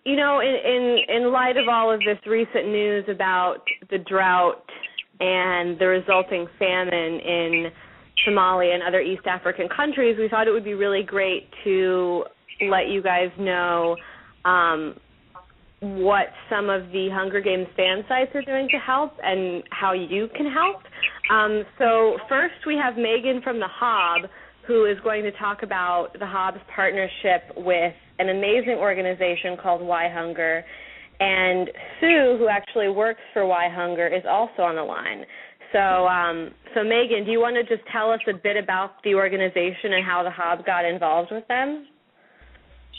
You know, in light of all of this recent news about the drought and the resulting famine in Somalia and other East African countries, we thought it would be really great to let you guys know what some of the Hunger Games fan sites are doing to help and how you can help. So first we have Megan from the Hob, who is going to talk about the Hob's partnership with an amazing organization called WhyHunger. And Sue, who actually works for WhyHunger, is also on the line. So Megan, do you want to just tell us a bit about the organization and how the Hob got involved with them?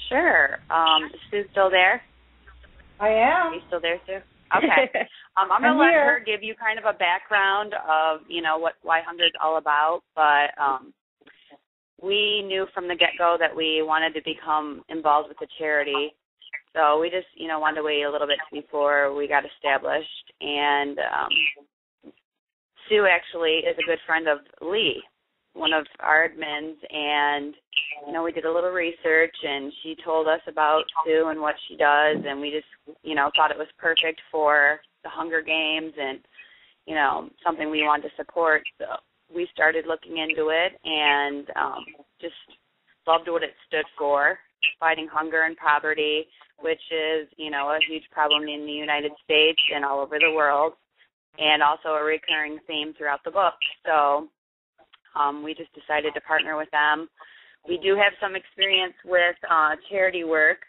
Sure. Is Sue still there? I am. Are you still there, Sue? Okay. I'm going to let her give you kind of a background of, what WhyHunger is all about. But we knew from the get-go that we wanted to become involved with the charity. So we just, wanted to wait a little bit before we got established. And Sue actually is a good friend of Lee, one of our admins, and, we did a little research, and she told us about Sue and what she does, and we just, thought it was perfect for the Hunger Games and, something we wanted to support. So we started looking into it and just loved what it stood for, fighting hunger and poverty, which is, a huge problem in the United States and all over the world, and also a recurring theme throughout the book. So we just decided to partner with them. We do have some experience with charity work.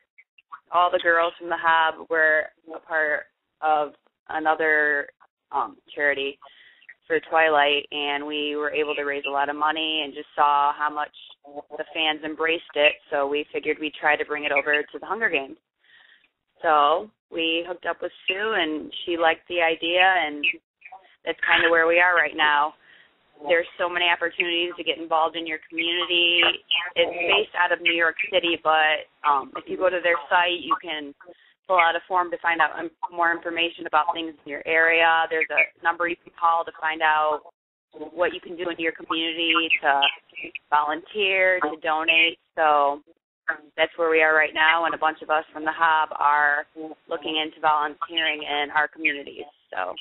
All the girls from the Hob were a part of another charity for Twilight, and we were able to raise a lot of money and just saw how much the fans embraced it, so we figured we'd try to bring it over to the Hunger Games. So we hooked up with Sue, and she liked the idea, and that's kind of where we are right now. There's so many opportunities to get involved in your community. It's based out of New York City, but if you go to their site, you can fill out a form to find out more information about things in your area. There's a number you can call to find out what you can do in your community, to volunteer, to donate. So that's where we are right now, and a bunch of us from the Hob are looking into volunteering in our communities. So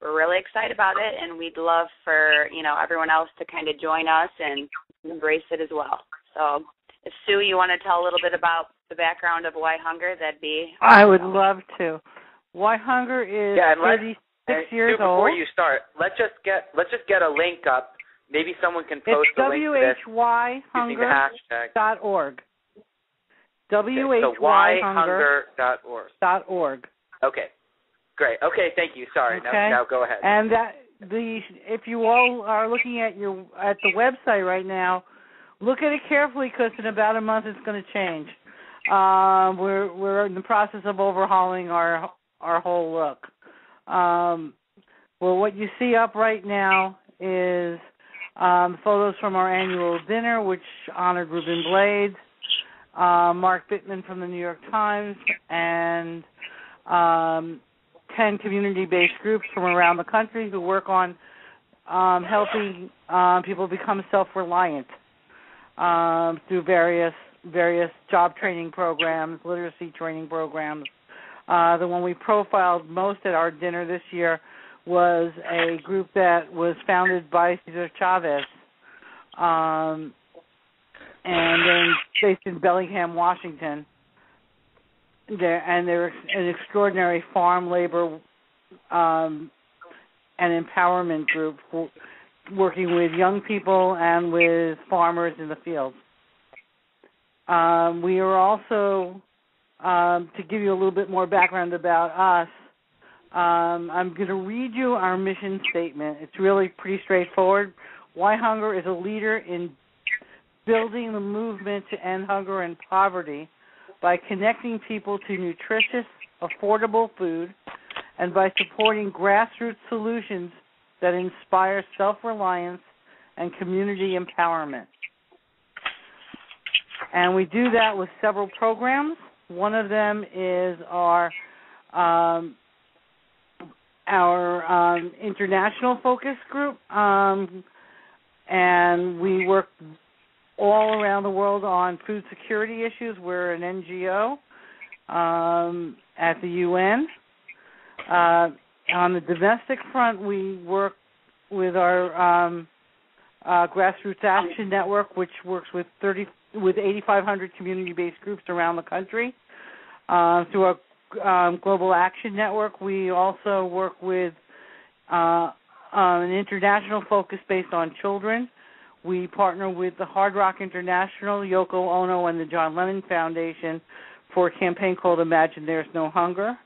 we're really excited about it, and we'd love for, everyone else to kind of join us and embrace it as well. So if, Sue, you want to tell a little bit about the background of WhyHunger, that'd be awesome. I would love to. WhyHunger is 36 years Sue, old. Before you start, let's just get a link up. Maybe someone can post the link to this using the hashtag. WhyHunger.org. WhyHunger.org. Okay. Great. Okay, thank you. Sorry. Okay. Now go ahead. And if you all are looking at the website right now, look at it carefully, because in about a month it's going to change. We're in the process of overhauling our whole look. Well, what you see up right now is photos from our annual dinner, which honored Ruben Blades, Mark Bittman from the New York Times, and 10 community-based groups from around the country who work on helping people become self-reliant through various job training programs, literacy training programs. The one we profiled most at our dinner this year was a group that was founded by Cesar Chavez, and then based in Bellingham, Washington. They're an extraordinary farm labor and empowerment group working with young people and with farmers in the fields. We are also, to give you a little bit more background about us, I'm going to read you our mission statement. It's really pretty straightforward. WhyHunger is a leader in building the movement to end hunger and poverty by connecting people to nutritious, affordable food, and by supporting grassroots solutions that inspire self-reliance and community empowerment. And we do that with several programs. One of them is our international focus group, and we work all around the world on food security issues. We're an NGO. at the UN. On the domestic front, we work with our Grassroots Action Network, which works with 8,500 community-based groups around the country. Through our Global Action Network, we also work with an international focus based on children. We partner with the Hard Rock International, Yoko Ono, and the John Lennon Foundation for a campaign called Imagine There's No Hunger,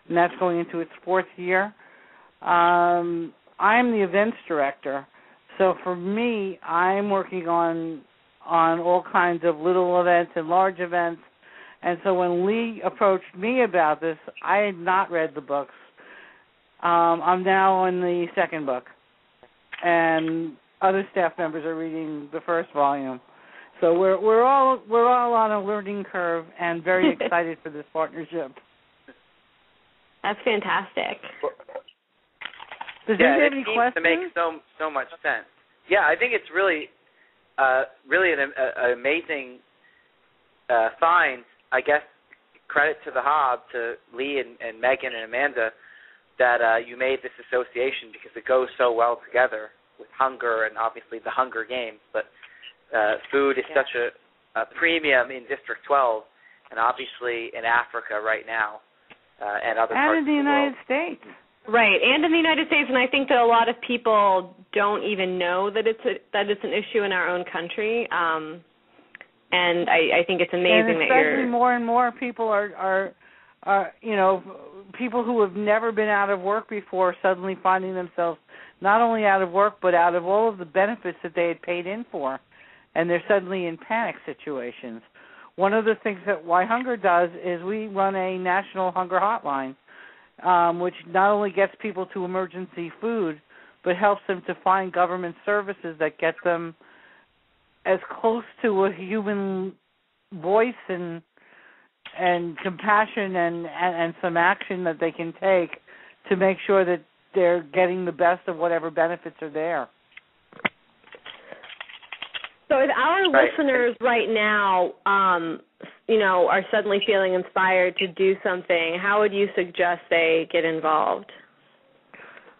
and that's going into its 4th year. I'm the events director, so for me, I'm working on all kinds of little events and large events. And so when Lee approached me about this, I had not read the books. I'm now in the 2nd book, and other staff members are reading the 1st volume. So we're all on a learning curve and very excited for this partnership. That's fantastic. Does anybody have any questions? To make so much sense. Yeah, I think it's really an amazing find. I guess credit to the Hob, to Lee and Megan and Amanda, that you made this association, because it goes so well together with hunger and obviously the Hunger Games. But food is such a premium in District 12, and obviously in Africa right now, and other parts of the world. And in the United States. Right, and in the United States, and I think that a lot of people don't even know that it's an issue in our own country. And I think it's amazing that you're... especially more and more people are people who have never been out of work before suddenly finding themselves not only out of work, but out of all of the benefits that they had paid in for, and they're suddenly in panic situations. One of the things that WhyHunger does is we run a national hunger hotline, which not only gets people to emergency food, but helps them to find government services that get them as close to a human voice and compassion and some action that they can take to make sure that they're getting the best of whatever benefits are there. So if our listeners right now, are suddenly feeling inspired to do something, how would you suggest they get involved?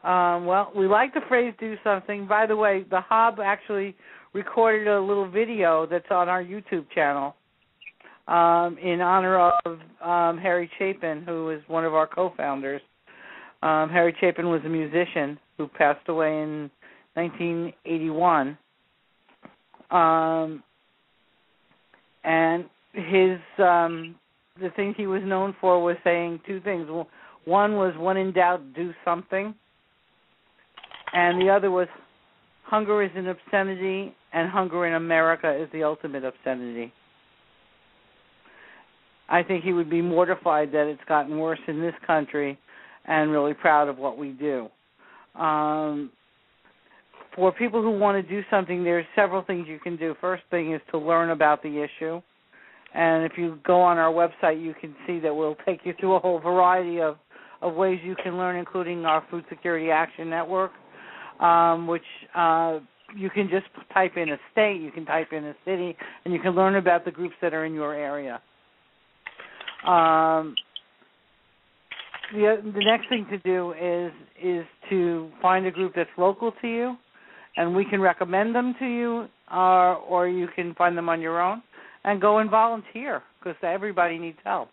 Well, we like the phrase "do something." By the way, the Hob actually recorded a little video that's on our YouTube channel in honor of Harry Chapin, who is one of our co-founders. Harry Chapin was a musician who passed away in 1981. And his the thing he was known for was saying 2 things. One was, when in doubt, do something. And the other was, hunger is an obscenity, and hunger in America is the ultimate obscenity. I think he would be mortified that it's gotten worse in this country, and really proud of what we do. For people who want to do something, there's several things you can do. First thing is to learn about the issue. And if you go on our website, you can see that we'll take you through a whole variety of ways you can learn, including our Food Security Action Network, which you can just type in a state, you can type in a city, and you can learn about the groups that are in your area. The next thing to do is to find a group that's local to you, and we can recommend them to you, or you can find them on your own, and go and volunteer, because everybody needs help.